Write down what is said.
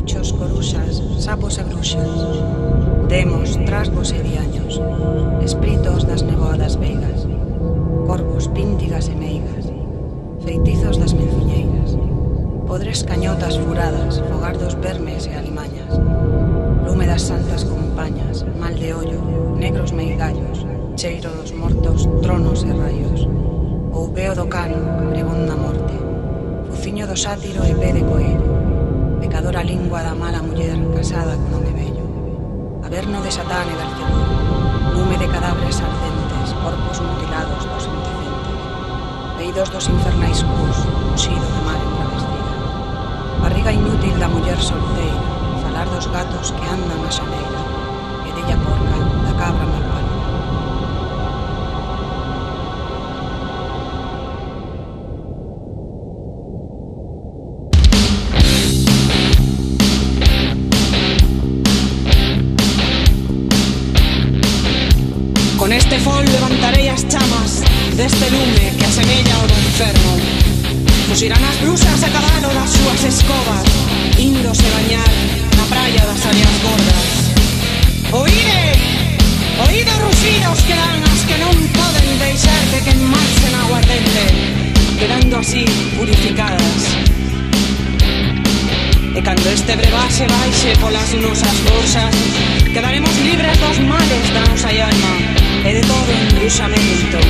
cuchos, coruxas, sapos e bruxas, demos, trasgos e diaños, espritos das neboadas veigas, corvos, píntigas e meigas, feitizos das menciñeiras, podres cañotas furadas, fogar dos vermes e alimañas, lume das santas compañas, mal de ollo, negros meigallos, cheiro dos mortos, tronos e raios, ouveo do cano, pregón da morte, fuciño do sátiro e pé de coelho, pecadora lingua da mala muller casada con home vello, averno de Satán e Belcebú, lume de cadáveres ardentes, corpos mutilados dos indecentes, veidos dos infernais cus, uxido de mar embravestida, barriga inútil da muller solteira, falar dos gatos que andan a xaneira, e della porca da cabra malvada. Con este fol levantarei as chamas deste lume que asemella ao do inferno. Fuxirán as brusas a cabalo das súas escobas, índose bañar na praia das areas gordas. Oíde! Oíde os ruxidos que dan as que non poden deixar de queimarse na aguardente, quedando así purificadas. E cando este brebaxe baixe polas nosas bolsas, quedaremos libres dos males da nosa alma e de todo embruxamento.